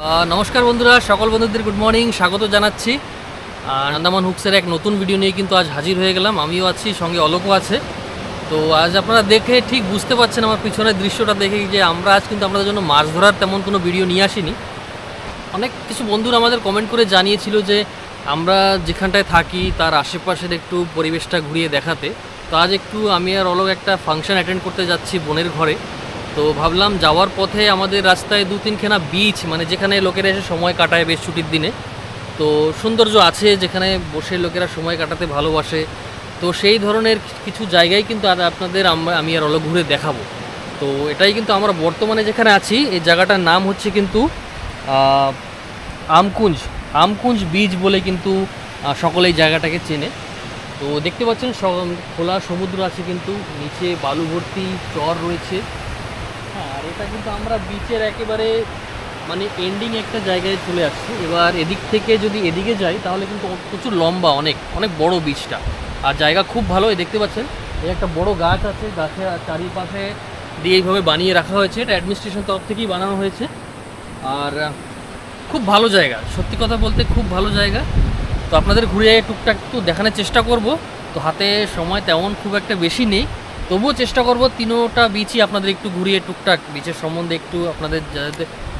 নমস্কার বন্ধুরা, সকল বন্ধুদের গুড মর্নিং, স্বাগত জানাচ্ছি। আন্দামান হুকসের এক নতুন ভিডিও নিয়ে কিন্তু আজ হাজির হয়ে গেলাম। আমিও আছি, সঙ্গে অলোকও আছে। তো আজ আপনারা দেখে ঠিক বুঝতে পারছেন আমার পিছনের দৃশ্যটা দেখে যে আমরা আজ কিন্তু আপনাদের জন্য মাছ ধরার তেমন কোনো ভিডিও নিয়ে আসিনি। অনেক কিছু বন্ধুরা আমাদের কমেন্ট করে জানিয়েছিল যে আমরা যেখানটায় থাকি তার আশেপাশের একটু পরিবেশটা ঘুরিয়ে দেখাতে। তো আজ একটু আমি আর অলোক একটা ফাংশন অ্যাটেন্ড করতে যাচ্ছি বোনের ঘরে। তো ভাবলাম যাওয়ার পথে আমাদের রাস্তায় 2-3খানা বিচ, মানে যেখানে লোকেরা এসে সময় কাটায় বেশ ছুটির দিনে, তো সৌন্দর্য আছে যেখানে বসে লোকেরা সময় কাটাতে ভালোবাসে। তো সেই ধরনের কিছু জায়গায় কিন্তু আর আপনাদের আমি আর অলোক ঘুরে দেখাবো। তো এটাই কিন্তু আমরা বর্তমানে যেখানে আছি, এই জায়গাটার নাম হচ্ছে কিন্তু আমকুঞ্জ বিচ বলে কিন্তু সকলেই জায়গাটাকে চেনে। তো দেখতে পাচ্ছেন খোলা সমুদ্র আছে, কিন্তু নিচে বালু ভর্তি চর রয়েছে। হ্যাঁ, আর এটা কিন্তু আমরা বিচের একেবারে মানে এন্ডিং একটা জায়গায় চলে আসছি। এবার এদিক থেকে যদি এদিকে যাই তাহলে কিন্তু প্রচুর লম্বা, অনেক অনেক বড় বিচটা, আর জায়গা খুব ভালো। দেখতে পাচ্ছেন এই একটা বড় গাছ আছে, গাছের চারিপাশে দিয়ে এইভাবে বানিয়ে রাখা হয়েছে। এটা অ্যাডমিনিস্ট্রেশন তরফ থেকেই বানানো হয়েছে। আর খুব ভালো জায়গা, সত্যি কথা বলতে খুব ভালো জায়গা। তো আপনাদের ঘুরে টুকটাক একটু দেখানোর চেষ্টা করব। তো হাতে সময় তেমন খুব একটা বেশি নেই, তবুও চেষ্টা করব তিনোটা বিচই আপনাদের একটু ঘুরিয়ে টুকটাক বিচের সম্বন্ধে একটু আপনাদের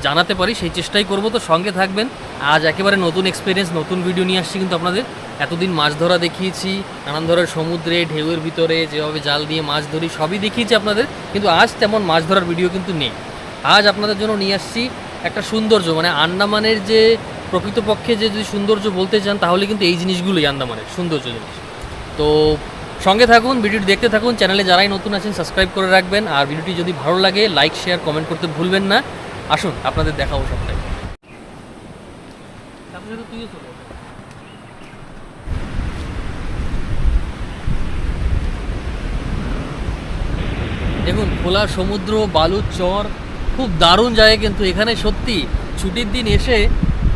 জানাতে পারি সেই চেষ্টাই করব। তো সঙ্গে থাকবেন। আজ একেবারে নতুন এক্সপিরিয়েন্স, নতুন ভিডিও নিয়ে আসছি কিন্তু আপনাদের। এতদিন মাছ ধরা দেখিয়েছি, নানান ধরনের সমুদ্রে ঢেউয়ের ভিতরে যেভাবে জাল দিয়ে মাছ ধরি সবই দেখিয়েছি আপনাদের, কিন্তু আজ তেমন মাছ ধরার ভিডিও কিন্তু নেই। আজ আপনাদের জন্য নিয়ে আসছি একটা সৌন্দর্য, মানে আন্দামানের যে প্রকৃতপক্ষে যে যদি সৌন্দর্য বলতে চান তাহলে কিন্তু এই জিনিসগুলোই আন্দামানের সৌন্দর্য জিনিস। তো সঙ্গে থাকুন, ভিডিওটি দেখতে থাকুন। চ্যানেলে যারাই নতুন আছেন সাবস্ক্রাইব করে রাখবেন, আর ভিডিওটি যদি ভালো লাগে লাইক শেয়ার কমেন্ট করতে ভুলবেন না। আসুন আপনাদের দেখাবো সবটাই। দেখুন খোলা সমুদ্র, বালুর চর, খুব দারুণ জায়গা কিন্তু এখানে। সত্যি ছুটির দিন এসে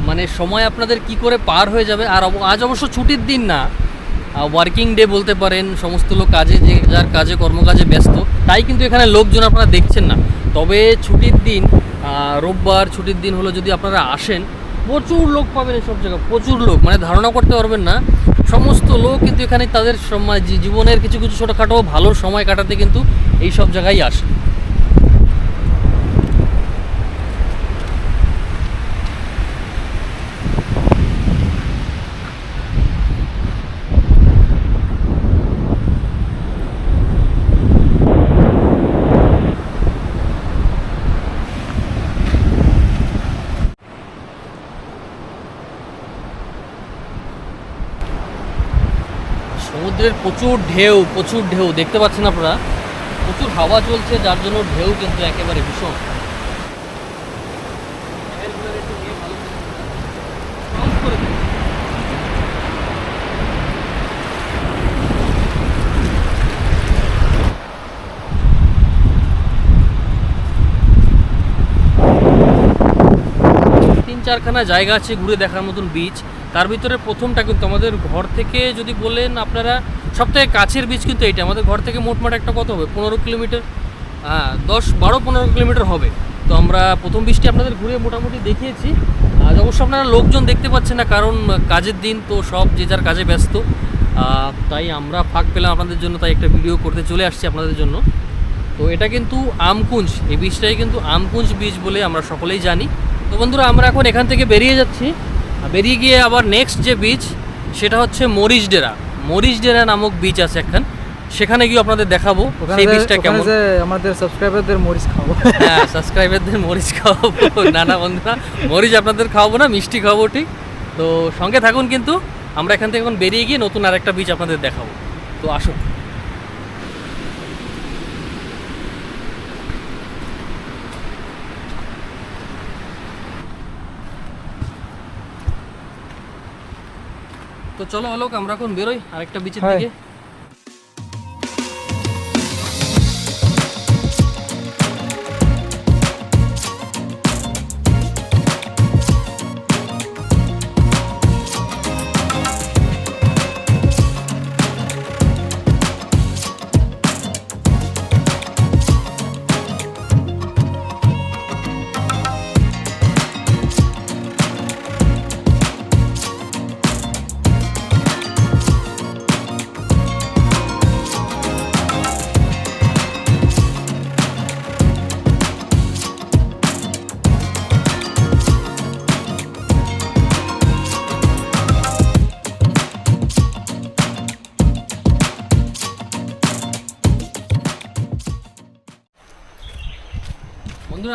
মানে সময় আপনাদের কি করে পার হয়ে যাবে। আর আজ অবশ্য ছুটির দিন না, ওয়ার্কিং ডে বলতে পারেন। সমস্ত লোক কাজে, যে যার কাজে কর্মকাজে ব্যস্ত, তাই কিন্তু এখানে লোকজন আপনারা দেখছেন না। তবে ছুটির দিন, রোববার ছুটির দিন হলো, যদি আপনারা আসেন প্রচুর লোক পাবেন এসব জায়গায়, প্রচুর লোক, মানে ধারণা করতে পারবেন না। সমস্ত লোক কিন্তু এখানে তাদের জীবনের কিছু কিছু ছোটোখাটো ভালো সময় কাটাতে কিন্তু এই সব জায়গায় আসে। সমুদ্রের প্রচুর ঢেউ দেখতে পাচ্ছেন আপনারা। প্রচুর হাওয়া চলছে, যার জন্য ঢেউ কিন্তু একেবারে ভীষণ। 3-4খানা জায়গা আছে ঘুরে দেখার মতন বিচ। তার ভিতরে প্রথমটা কিন্তু আমাদের ঘর থেকে যদি বলেন আপনারা, সবথেকে কাছের বিচ কিন্তু এইটা। আমাদের ঘর থেকে মোটমাট একটা কত হবে, 15 কিলোমিটার, 10-12-15 কিলোমিটার হবে। তো আমরা প্রথম বিচটি আপনাদের ঘুরে মোটামুটি দেখিয়েছি। আজ অবশ্য আপনারা লোকজন দেখতে পাচ্ছেন না, কারণ কাজের দিন তো সব যে যার কাজে ব্যস্ত। তাই আমরা ফাঁক পেলাম আপনাদের জন্য, তাই একটা ভিডিও করতে চলে আসছি আপনাদের জন্য। তো এটা কিন্তু আমকুঞ্জ, এই বিচটাই কিন্তু আমকুঞ্জ বিচ বলে আমরা সকলেই জানি। তো বন্ধুরা আমরা এখন এখান থেকে বেরিয়ে যাচ্ছি। বেরিয়ে গিয়ে আবার নেক্সট যে বিচ সেটা হচ্ছে মরিচডেরা নামক বিচ আছে একখান, সেখানে গিয়ে আপনাদের দেখাবো সেই বিচটা কেমন। আমাদের সাবস্ক্রাইবারদের মরিচ খাবো। হ্যাঁ, সাবস্ক্রাইবারদের মরিচ খাওয়াবো। না বন্ধুরা, মরিচ আপনাদের খাওয়াবো না, মিষ্টি খাওয়াবো ঠিক। তো সঙ্গে থাকুন, কিন্তু আমরা এখান থেকে এখন বেরিয়ে গিয়ে নতুন আরেকটা বিচ আপনাদের দেখাবো। তো আসুন। তো চলো অলোক, আমরা এখন বেরোই আরেকটা বিচের দিকে।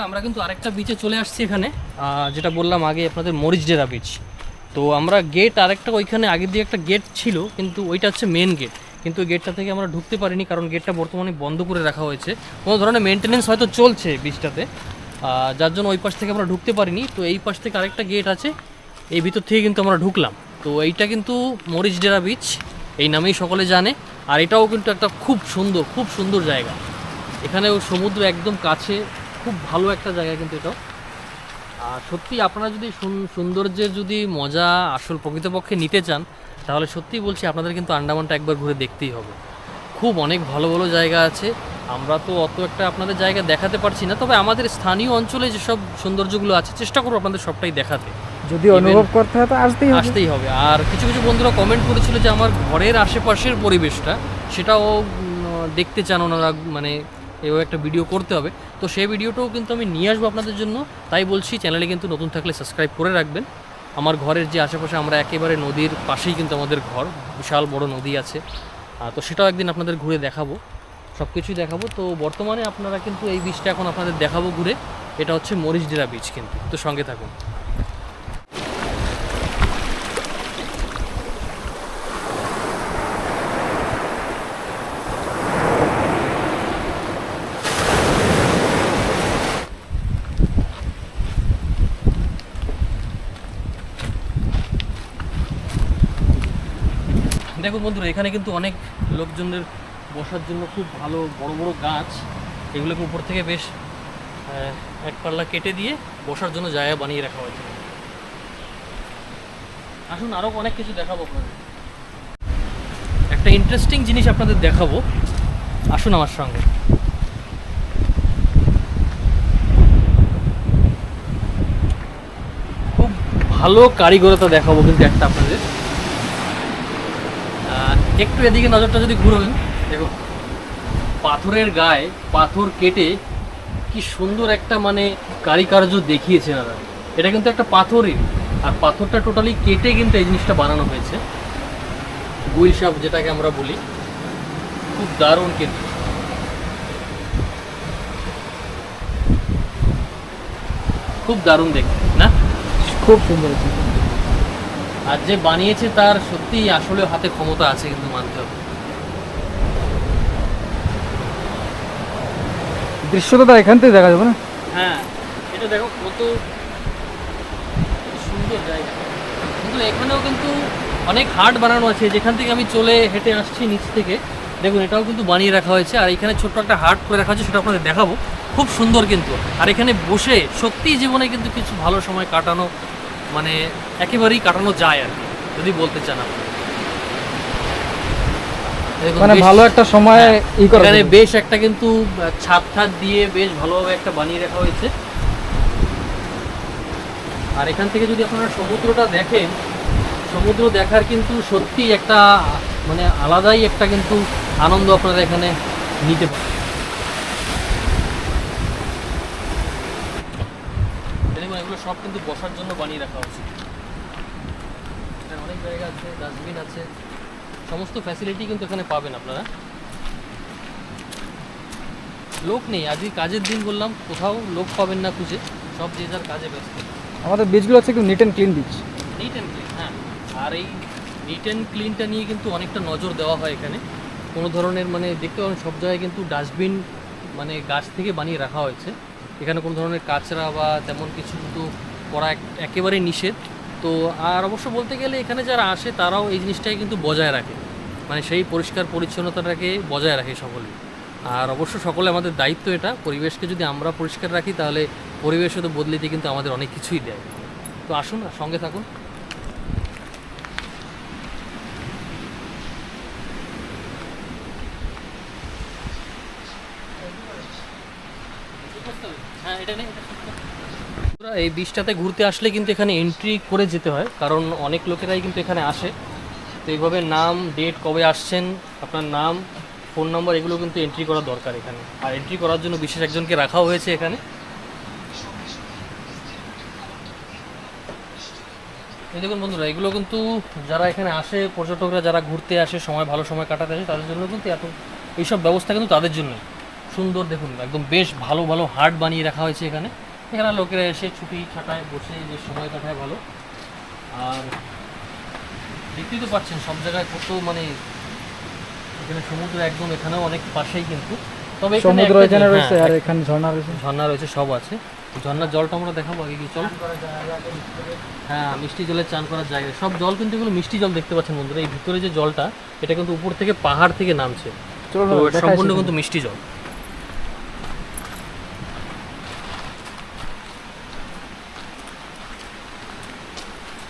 আমরা কিন্তু আরেকটা বিচে চলে আসছি এখানে, যেটা বললাম আগে আপনাদের মরিচডেরা বিচ। তো আমরা গেট আরেকটা ওইখানে আগে দিয়ে একটা গেট ছিল, কিন্তু ওইটা হচ্ছে মেন গেট, কিন্তু ওই গেটটা থেকে আমরা ঢুকতে পারিনি কারণ গেটটা বর্তমানে বন্ধ করে রাখা হয়েছে। কোনো ধরনের মেনটেনেন্স হয়তো চলছে বিচটাতে, যার জন্য ওই পাশ থেকে আমরা ঢুকতে পারিনি। তো এই পাশ থেকে আরেকটা গেট আছে, এই ভিতর থেকে কিন্তু আমরা ঢুকলাম। তো এইটা কিন্তু মরিচডেরা বিচ এই নামেই সকলে জানে। আর এটাও কিন্তু একটা খুব সুন্দর জায়গা, এখানেও সমুদ্র একদম কাছে, খুব ভালো একটা জায়গা কিন্তু এটাও। আর সত্যি আপনারা যদি সৌন্দর্যের যদি মজা আসল প্রকৃতপক্ষে নিতে চান, তাহলে সত্যিই বলছি আপনাদের কিন্তু আন্দামানটা একবার ঘুরে দেখতেই হবে। খুব অনেক ভালো ভালো জায়গা আছে, আমরা তো অত একটা আপনাদের জায়গা দেখাতে পারছি না, তবে আমাদের স্থানীয় অঞ্চলে যেসব সৌন্দর্যগুলো আছে চেষ্টা করবো আপনাদের সবটাই দেখাতে। যদি অনুভব করতে হয় তো আসতেই হবে। আর কিছু কিছু বন্ধুরা কমেন্ট করেছিল যে আমার ঘরের আশেপাশের পরিবেশটা সেটাও দেখতে চান ওনারা, মানে এও একটা ভিডিও করতে হবে। তো সেই ভিডিওটাও কিন্তু আমি নিয়ে আসবো আপনাদের জন্য। তাই বলছি চ্যানেলে কিন্তু নতুন থাকলে সাবস্ক্রাইব করে রাখবেন। আমার ঘরের যে আশেপাশে, আমরা একেবারে নদীর পাশেই কিন্তু আমাদের ঘর, বিশাল বড় নদী আছে। তো সেটাও একদিন আপনাদের ঘুরে দেখাবো, সব কিছুই দেখাবো। তো বর্তমানে আপনারা কিন্তু এই বিচটা এখন আপনাদের দেখাবো ঘুরে, এটা হচ্ছে মরিচডেরা বিচ কিন্তু। তো সঙ্গে থাকুন। দেখুন বন্ধুরা, এখানে কিন্তু অনেক লোকজনের বসার জন্য খুব ভালো বড় বড় গাছ, এগুলোকে উপর থেকে বেশ এক পাল্লা কেটে দিয়ে বসার জন্য জায়গা বানিয়ে রাখা হয়েছে। আসুন আরও অনেক কিছু দেখাবো আপনাদের, একটা ইন্টারেস্টিং জিনিস আপনাদের দেখাবো, আসুন আমার সঙ্গে। খুব ভালো কারিগরতা দেখাবো কিন্তু একটা আপনাদের। একটু এদিকে নজরটা যদি ঘুরবেন, দেখো পাথরের গায়ে পাথর কেটে কি সুন্দর একটা মানে কারিকার্য দেখিয়েছে দাদা। এটা কিন্তু একটা পাথরই, আর পাথরটা টোটালি কেটে কিন্তু এই জিনিসটা বানানো হয়েছে, গুইল সাপ যেটাকে আমরা বলি। খুব দারুণ কিন্তু, খুব দারুণ দেখতে না, খুব সুন্দর আছে। আর যে বানিয়েছে তার সত্যি আসলে হাতে ক্ষমতা আছে কিন্তু, মানতে হবে। দৃশ্যটা এখান থেকে দেখা যাবে না? হ্যাঁ, এটা দেখো কত সুন্দর জায়গা। কিন্তু এখানেও কিন্তু অনেক হাট বানানো আছে, যেখান থেকে আমি চলে হেঁটে আসছি নিচ থেকে। দেখুন এটাও কিন্তু বানিয়ে রাখা হয়েছে, আর এখানে ছোট্ট একটা হাট করে রাখা হয়েছে, সেটা আপনাদের দেখাবো। খুব সুন্দর কিন্তু, আর এখানে বসে সত্যিই জীবনে কিন্তু কিছু ভালো সময় কাটানো, মানে একেবারেই কাটানো যায় আর কি, যদি বলতে চান আপনি। মানে ভালো একটা সময় এখানে বেশ একটা কিন্তু ছাদ দিয়ে বেশ ভালোভাবে একটা বানিয়ে রাখা হয়েছে। আর এখান থেকে যদি আপনারা সমুদ্রটা দেখেন, সমুদ্র দেখার কিন্তু সত্যি একটা মানে আলাদাই একটা কিন্তু আনন্দ আপনারা এখানে নিতে পারেন। দেখুন এগুলো সব কিন্তু বসার জন্য বানিয়ে রাখা হয়েছে। এখানে অনেক জায়গা আছে, ডাস্টবিন আছে, সমস্ত ফ্যাসিলিটি কিন্তু এখানে পাবেন আপনারা। লোক নেই, আজকে কাজের দিন বললাম, কোথাও লোক পাবেন না খুঁজে, সব যে যার কাজে ব্যস্ত। আমাদের বিচগুলো হচ্ছে একটু neat and clean beach. Neat and clean, হ্যাঁ। আর এই নিট অ্যান্ড ক্লিনটা নিয়ে কিন্তু অনেকটা নজর দেওয়া হয় এখানে। কোনো ধরনের মানে দেখতে পাবেন সব জায়গায় কিন্তু ডাস্টবিন মানে গাছ থেকে বানিয়ে রাখা হয়েছে। এখানে কোনো ধরনের কাঁচরা বা তেমন কিছু কিন্তু করা একেবারেই নিষেধ। তো আর অবশ্য বলতে গেলে এখানে যারা আসে তারাও এই জিনিসটাই কিন্তু বজায় রাখে, মানে সেই পরিষ্কার পরিচ্ছন্নতাটাকে বজায় রাখে সকলে। আর অবশ্য সকলে আমাদের দায়িত্ব এটা, পরিবেশকে যদি আমরা পরিষ্কার রাখি তাহলে পরিবেশও তো বদলিতে কিন্তু আমাদের অনেক কিছুই দেয়। তো আসুন আর সঙ্গে থাকুন। হ্যাঁ, এটা নেই। এই বিচটাতে ঘুরতে আসলে কিন্তু এখানে এন্ট্রি করে যেতে হয়, কারণ অনেক লোকেরাই কিন্তু এখানে আসে। তো এইভাবে নাম, ডেট, কবে আসছেন, আপনার নাম, ফোন নাম্বার, এগুলো কিন্তু এন্ট্রি করা দরকার এখানে। আর এন্ট্রি করার জন্য বিশেষ একজনকে রাখাও হয়েছে এখানে। এই দেখুন বন্ধুরা, এগুলো কিন্তু যারা এখানে আসে, পর্যটকরা যারা ঘুরতে আসে, সময় ভালো সময় কাটাতে আসে, তাদের জন্য কিন্তু এইসব ব্যবস্থা কিন্তু তাদের জন্য। সুন্দর, দেখুন একদম বেশ ভালো ভালো হাট বানিয়ে রাখা হয়েছে এখানে। এখানে লোকেরা এসে ছুটি ছাটায় বসে যে সময় কাটায় ভালো। আর দেখতেই তো পাচ্ছেন সব জায়গায় কত মানে এখানে সমুদ্র একদম, এখানেও অনেক পাশেই কিন্তু, তবে এখানে সমুদ্র একটা এখানে রয়েছে আর হ্যাঁ, এখানে ঝর্ণা রয়েছে। ঝর্ণা রয়েছে, সব আছে। ঝর্ণার জলটা আমরা দেখাবো আগে কি, চল। হ্যাঁ, মিষ্টি জলে চান করার জায়গা, সব জল কিন্তু এগুলো মিষ্টি জল দেখতে পাচ্ছেন বন্ধুরা। এই ভিতরে যে জলটা, এটা কিন্তু উপর থেকে পাহাড় থেকে নামছে, চলো তো দেখাই সম্পূর্ণ সেখানে। কিন্তু মিষ্টি জল।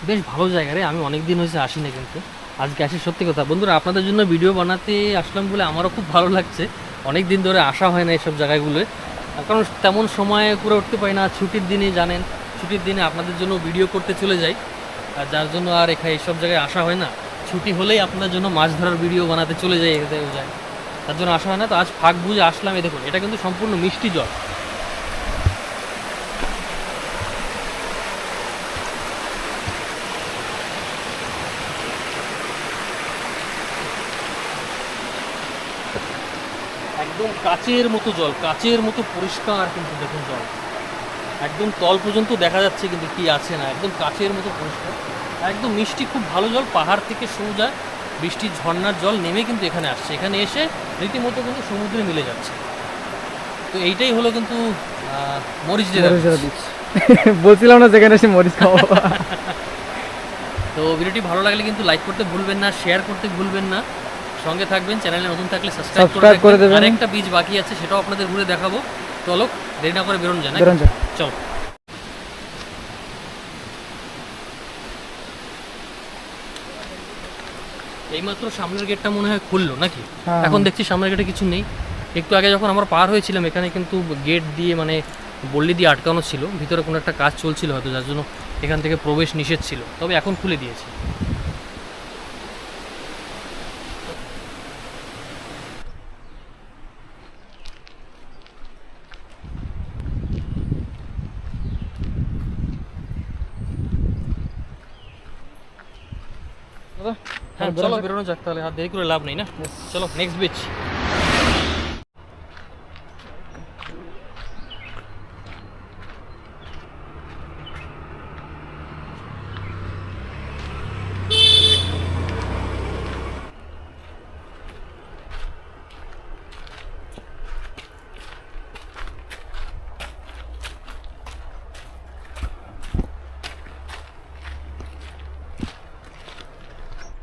বেশ ভালো জায়গা রে, আমি অনেক দিন হয়েছে আসি না, কিন্তু আজকে আসি। সত্যি কথা বন্ধুরা, আপনাদের জন্য ভিডিও বানাতে আসলাম বলে আমারও খুব ভালো লাগছে। অনেক দিন ধরে আসা হয় না এইসব জায়গাগুলোয়, কারণ তেমন সময় করে উঠতে পারি না। ছুটির দিনে জানেন, ছুটির দিনে আপনাদের জন্য ভিডিও করতে চলে যাই, আর যার জন্য আর এখানে এইসব জায়গায় আসা হয় না। ছুটি হলেই আপনাদের জন্য মাছ ধরার ভিডিও বানাতে চলে যাই, এখানে যায়, তার জন্য আসা হয় না। তো আজ ফাঁক বুঝে আসলাম। এই দেখুন, এটা কিন্তু সম্পূর্ণ মিষ্টি জল। একদম কাচের মতো জল, কাচের মতো পরিষ্কার কিন্তু দেখুন জল, একদম তল পর্যন্ত দেখা যাচ্ছে কিন্তু কি আছে না, একদম কাচের মতো পরিষ্কার, একদম মিষ্টি, খুব ভালো জল। পাহাড় থেকে সোজা বৃষ্টির ঝর্ণার জল নেমে কিন্তু এখানে আসছে, এখানে এসে রীতিমতো কিন্তু সমুদ্রে মিলে যাচ্ছে। তো এইটাই হলো কিন্তু মরিচডেরা মরিচডেরা বিচ। বলছিলাম না যেখানে এসে মরিচ খাওয়া। তো ভিডিওটি ভালো লাগলে কিন্তু লাইক করতে ভুলবেন না, শেয়ার করতে ভুলবেন না, সঙ্গে থাকবেন। চ্যানেলে নতুন থাকলে সাবস্ক্রাইব করে দেবেন। আরেকটা বীজ বাকি আছে, সেটাও আপনাদের ঘুরে দেখাবো। চলো দেরি না করে বেরোন যান, চলো। এইমাত্র সামনের গেটটা মনে হয় খুললো নাকি, এখন দেখছি সামনের গেটে কিছু নেই। একটু আগে যখন আমরা পার হয়েছিলাম, এখানে কিন্তু গেট দিয়ে মানে বল্লি দিয়ে আটকানো ছিল, ভিতরে কোনো একটা কাজ চলছিল হয়তো, যার জন্য এখান থেকে প্রবেশ নিষেধ ছিল, তবে এখন খুলে দিয়েছে। হ্যাঁ চলো বেরোনো যাক তাহলে, আর দেরি করে লাভ নেই না। চলো নেক্সট বিচ।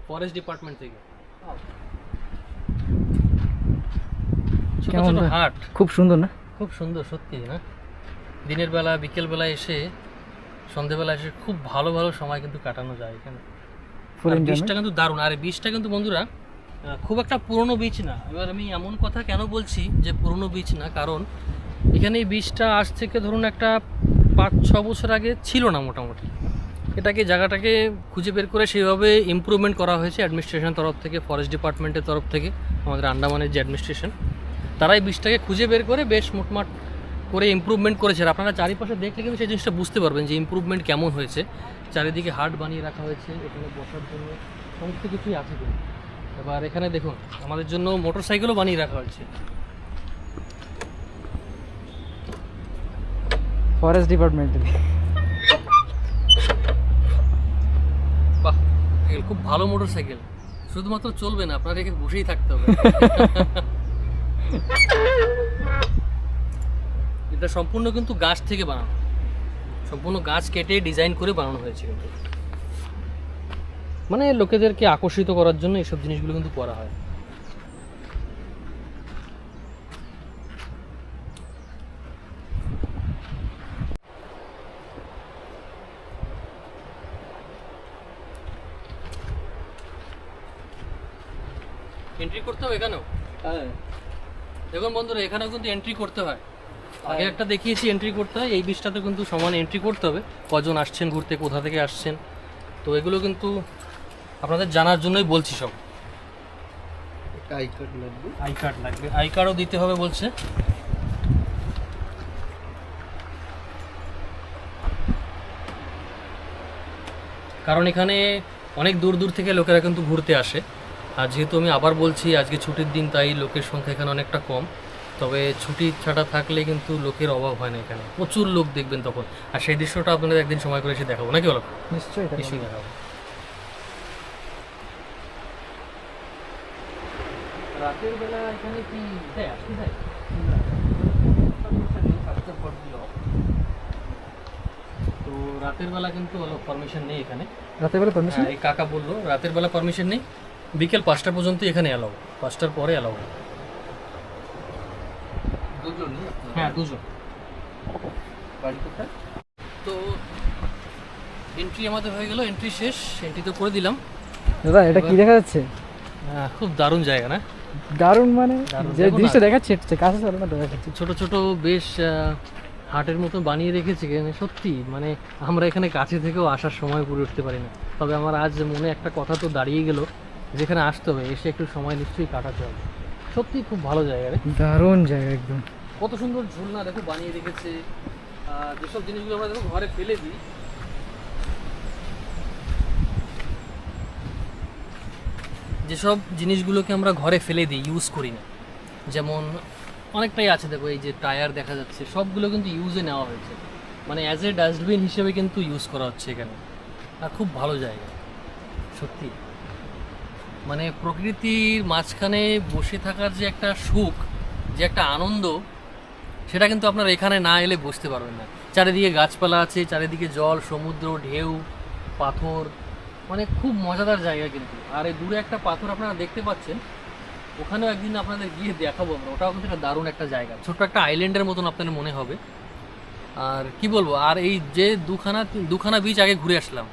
ফরেস্ট ডিপার্টমেন্ট থেকে ছোট ছোট হাট, খুব সুন্দর না? খুব সুন্দর সত্যি না। দিনের বেলা, বিকেল বেলা এসে, সন্ধ্যেবেলা এসে খুব ভালো ভালো সময় কিন্তু কাটানো যায় এখানে। বীজটা কিন্তু দারুণ। আর এই বীজটা কিন্তু বন্ধুরা খুব একটা পুরনো বীজ না। এবার আমি এমন কথা কেন বলছি যে পুরনো বীজ না, কারণ এখানে এই বীজটা আজ থেকে ধরুন একটা 5-6 বছর আগে ছিল না মোটামুটি। এটাকে, জায়গাটাকে খুঁজে বের করে সেইভাবে ইমপ্রুভমেন্ট করা হয়েছে অ্যাডমিনিস্ট্রেশনের তরফ থেকে, ফরেস্ট ডিপার্টমেন্টের তরফ থেকে। আমাদের আন্দামানের যে অ্যাডমিনিস্ট্রেশন, তারাই বীজটাকে খুঁজে বের করে বেশ মোটমাট করে ইমপ্রুভমেন্ট করেছে। আর আপনারা চারিপাশে দেখলে কিন্তু সেই জিনিসটা বুঝতে পারবেন যে ইমপ্রুভমেন্ট কেমন হয়েছে। চারিদিকে হাট বানিয়ে রাখা হয়েছে, এখানে বসার জন্য সমস্ত কিছুই আছে কিন্তু। এবার এখানে দেখুন আমাদের জন্য মোটর সাইকেলও বানিয়ে রাখা হয়েছে। Forest department. বাহ, খুব ভালো মোটর সাইকেল, শুধুমাত্র চলবে না, আপনার এখানে বসেই থাকতে হবে। এটা সম্পূর্ণ কিন্তু গাছ থেকে বানানো, সম্পূর্ণ গাছ কেটে ডিজাইন করে বানানো হয়েছে কিন্তু, মানে লোকেদেরকে আকর্ষিত করার জন্য এইসব জিনিসগুলো কিন্তু করা হয়। এন্ট্রি করতে হবে এখানেও। হ্যাঁ দেখুন বন্ধুরা, এখানেও কিন্তু এন্ট্রি করতে হয়। আগে একটা দেখিয়েছি এন্ট্রি করতে হয়, এই বীজটাতে কিন্তু সমান এন্ট্রি করতে হবে। কজন আসছেন ঘুরতে, কোথা থেকে আসছেন, তো এগুলো কিন্তু আপনাদের জানার জন্যই বলছি সব। আই কার্ড লাগবে, আই কার্ড লাগবে, আই কার্ডও দিতে হবে বলছে। কারণ এখানে অনেক দূর দূর থেকে লোকেরা কিন্তু ঘুরতে আসে। আর যেহেতু আমি আবার বলছি আজকে ছুটির দিন, তাই লোকের সংখ্যা এখানে অনেকটা কম। তবে ছুটি ছাটা থাকলে কিন্তু লোকের অভাব হয় না এখানে, প্রচুর লোক দেখবেন তখন। আর সেই দৃশ্যটা আপনাদের একদিন সময় করে এসে দেখাবো, নাকি বলো? নিশ্চয়ই নিশ্চয়ই দেখাবো। রাতের বেলা এখানে কি আসতে যায়? তো রাতের বেলা কিন্তু পারমিশন নেই এখানে। রাতের বেলা পারমিশন? এই কাকা বললো রাতের বেলা পারমিশন নেই, বিকেল 5টা পর্যন্ত এখানে অ্যালাউ, 5টার পরে অ্যালাউ। হ্যাঁ, দুজন। তো এন্ট্রি আমাদের হয়ে গেল, এন্ট্রি শেষ, এন্ট্রি তো করে দিলাম। দাদা এটা কি দেখা যাচ্ছে? খুব দারুণ জায়গা না? দারুণ মানে দারুণ, যে দেখো না। জিনিসটা দেখাচ্ছে কাছে চলো না দেখাচ্ছি। ছোট ছোট বেশ হাটের মতো বানিয়ে রেখেছে এখানে, সত্যি মানে আমরা এখানে কাছে থেকেও আসার সময় করে উঠতে পারি না। তবে আমার আজ মনে একটা কথা তো দাঁড়িয়ে গেল, যেখানে আসতে হবে, এসে একটু সময় নিশ্চয়ই কাটাতে হবে। সত্যি খুব ভালো জায়গা রে, দারুণ জায়গা একদম। কত সুন্দর ঝুলনা দেখো বানিয়ে রেখেছে। যেসব জিনিসগুলো আমরা দেখো ঘরে ফেলে দিই, যেসব জিনিসগুলোকে আমরা ঘরে ফেলে দিই, ইউজ করি না, যেমন অনেকটাই আছে দেখো, এই যে টায়ার দেখা যাচ্ছে, সবগুলো কিন্তু ইউজে নেওয়া হয়েছে, মানে অ্যাজ এ ডাস্টবিন হিসেবে কিন্তু ইউজ করা হচ্ছে এখানে। আর খুব ভালো জায়গা সত্যি, মানে প্রকৃতির মাঝখানে বসে থাকার যে একটা সুখ, যে একটা আনন্দ, সেটা কিন্তু আপনারা এখানে না এলে বুঝতে পারবেন না। চারিদিকে গাছপালা আছে, চারিদিকে জল, সমুদ্র, ঢেউ, পাথর, মানে খুব মজাদার জায়গা কিন্তু। আর এই দূরে একটা পাথর আপনারা দেখতে পাচ্ছেন, ওখানেও একদিন আপনাদের গিয়ে দেখাবো আমরা, ওটাও কিন্তু একটা দারুণ একটা জায়গা, ছোট্ট একটা আইল্যান্ডের মতন আপনাদের মনে হবে। আর কি বলবো, আর এই যে দুখানা বীচ আগে ঘুরে আসলাম,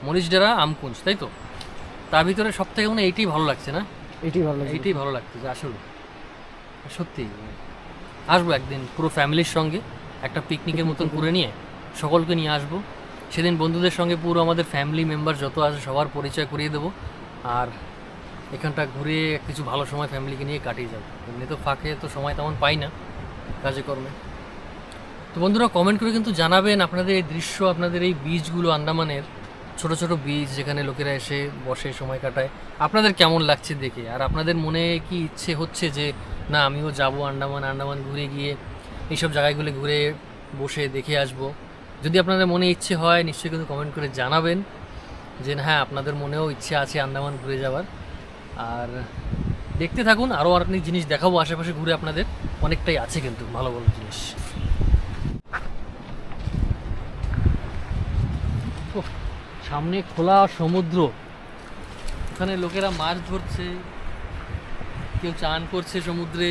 মরিচডেরা, আমকুঞ্জ, তাই তো, তার ভিতরে সব থেকে মনে এইটাই ভালো লাগছে না? এটাই ভালো লাগে। এইটাই ভালো লাগছে যে আসলে সত্যি আসবো একদিন পুরো ফ্যামিলির সঙ্গে, একটা পিকনিকের মতন করে নিয়ে সকলকে নিয়ে আসবো। সেদিন বন্ধুদের সঙ্গে পুরো আমাদের ফ্যামিলি মেম্বার যত আছে সবার পরিচয় করিয়ে দেবো, আর এখানটা ঘুরে কিছু ভালো সময় ফ্যামিলিকে নিয়ে কাটিয়ে যাবো। এমনি তো ফাঁকে তো সময় তেমন পাই না কাজে কর্মে। তো বন্ধুরা কমেন্ট করে কিন্তু জানাবেন আপনাদের এই দৃশ্য, আপনাদের এই বীচগুলো, আন্দামানের ছোট ছোট বীচ যেখানে লোকেরা এসে বসে সময় কাটায়, আপনাদের কেমন লাগছে দেখে। আর আপনাদের মনে কি ইচ্ছে হচ্ছে যে না আমিও যাব আন্দামান ঘুরে গিয়ে এইসব জায়গাগুলো ঘুরে বসে দেখে আসব? যদি আপনাদের মনে ইচ্ছে হয় নিশ্চয়ই কিন্তু কমেন্ট করে জানাবেন যে হ্যাঁ আপনাদের মনেও ইচ্ছে আছে আন্দামান ঘুরে যাওয়ার। আর দেখতে থাকুন, আরও অনেক জিনিস দেখাবো আশেপাশে ঘুরে, আপনাদের অনেকটাই আছে কিন্তু ভালো ভালো জিনিস। সামনে খোলা সমুদ্র, ওখানে লোকেরা মাছ ধরছে, কেউ চান করছে সমুদ্রে।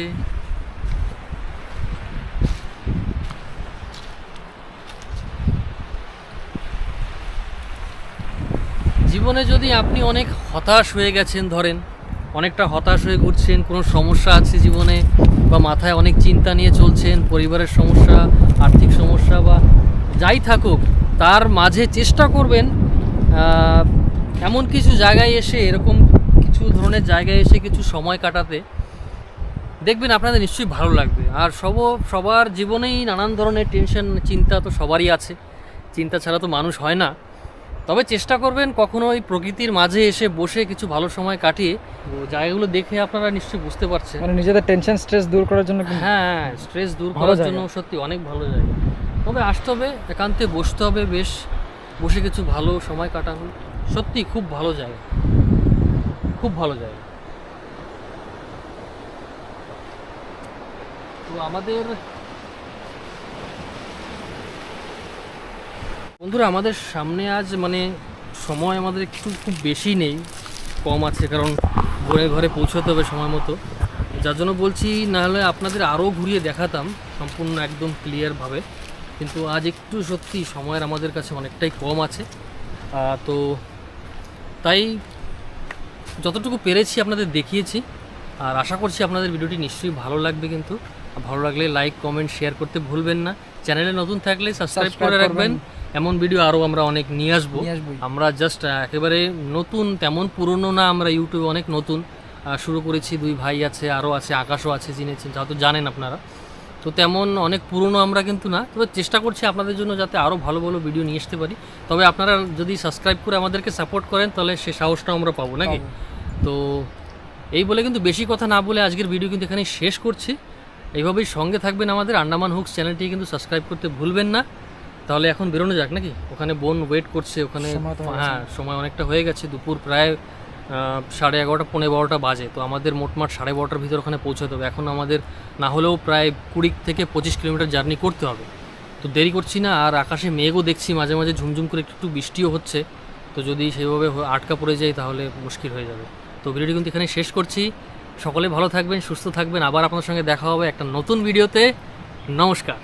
জীবনে যদি আপনি অনেক হতাশ হয়ে গেছেন, ধরেন অনেকটা হতাশ হয়ে ঘুরছেন, কোনো সমস্যা আছে জীবনে, বা মাথায় অনেক চিন্তা নিয়ে চলছেন, পরিবারের সমস্যা, আর্থিক সমস্যা বা যাই থাকুক, তার মাঝে চেষ্টা করবেন এমন কিছু জায়গায় এসে, এরকম কিছু ধরনের জায়গায় এসে কিছু সময় কাটাতে, দেখবেন আপনাদের নিশ্চয়ই ভালো লাগবে। আর সবার জীবনেই নানান ধরনের টেনশন, চিন্তা তো সবারই আছে, চিন্তা ছাড়া তো মানুষ হয় না। তবে চেষ্টা করবেন কখনো ওই প্রকৃতির মাঝে এসে বসে কিছু ভালো সময় কাটিয়ে, জায়গাগুলো দেখে আপনারা নিশ্চয়ই বুঝতে পারছেন, মানে নিজেদের টেনশন স্ট্রেস দূর করার জন্য। হ্যাঁ, স্ট্রেস দূর ভালো করার জায়গা। জন্য সত্যি অনেক ভালো জায়গা। তবে আসতে হবে, একান্তে বসতে হবে, বেশ বসে কিছু ভালো সময় কাটানো, সত্যি খুব ভালো জায়গা, খুব ভালো জায়গা। তো আমাদের বন্ধুরা, আমাদের সামনে আজ মানে সময় আমাদের একটু খুব বেশি নেই, কম আছে, কারণ ঘরে পৌঁছতে হবে সময় মতো। যার জন্য বলছি, নাহলে আপনাদের আরও ঘুরিয়ে দেখাতাম সম্পূর্ণ একদম ক্লিয়ারভাবে, কিন্তু আজ একটু সত্যি সময়ের আমাদের কাছে অনেকটাই কম আছে। তো তাই যতটুকু পেরেছি আপনাদের দেখিয়েছি, আর আশা করছি আপনাদের ভিডিওটি নিশ্চয়ই ভালো লাগবে। কিন্তু ভালো লাগলে লাইক, কমেন্ট, শেয়ার করতে ভুলবেন না। চ্যানেলে নতুন থাকলে সাবস্ক্রাইব করে রাখবেন, এমন ভিডিও আরও আমরা অনেক নিয়ে আসবো। আমরা জাস্ট একেবারে নতুন, তেমন পুরনো না, আমরা ইউটিউবে অনেক নতুন শুরু করেছি, 2 ভাই আছে, আরও আছে, আকাশও আছে, চিনেছেন, যা তো জানেন আপনারা। তো তেমন অনেক পুরনো আমরা কিন্তু না, তবে চেষ্টা করছি আপনাদের জন্য যাতে আরও ভালো ভালো ভিডিও নিয়ে আসতে পারি। তবে আপনারা যদি সাবস্ক্রাইব করে আমাদেরকে সাপোর্ট করেন, তাহলে সে সাহসটা আমরা পাবো নাকি। তো এই বলে কিন্তু বেশি কথা না বলে আজকের ভিডিও কিন্তু এখানে শেষ করছি। এইভাবেই সঙ্গে থাকবেন আমাদের আন্ডামান হুকস চ্যানেলটি কিন্তু সাবস্ক্রাইব করতে ভুলবেন না। তাহলে এখন বেরোনো যাক নাকি, ওখানে বোন ওয়েট করছে ওখানে। সময় তো হয়ে গেছে। হ্যাঁ সময় অনেকটা হয়ে গেছে, দুপুর প্রায় 11:30 পৌনে 12টা বাজে। তো আমাদের মোটমাট 12:30টার ভিতর ওখানে পৌঁছাতে হবে। এখন আমাদের না হলেও প্রায় 20 থেকে 25 কিলোমিটার জার্নি করতে হবে। তো দেরি করছি না, আর আকাশে মেঘও দেখছি মাঝে মাঝে ঝুমঝুম করে, একটু বৃষ্টিও হচ্ছে। তো যদি সেইভাবে আটকা পড়ে যায় তাহলে মুশকিল হয়ে যাবে। তো ভিডিওটি কিন্তু এখানে শেষ করছি। সকলে ভালো থাকবেন, সুস্থ থাকবেন, আবার আপনার সঙ্গে দেখা হবে একটা নতুন ভিডিওতে। নমস্কার।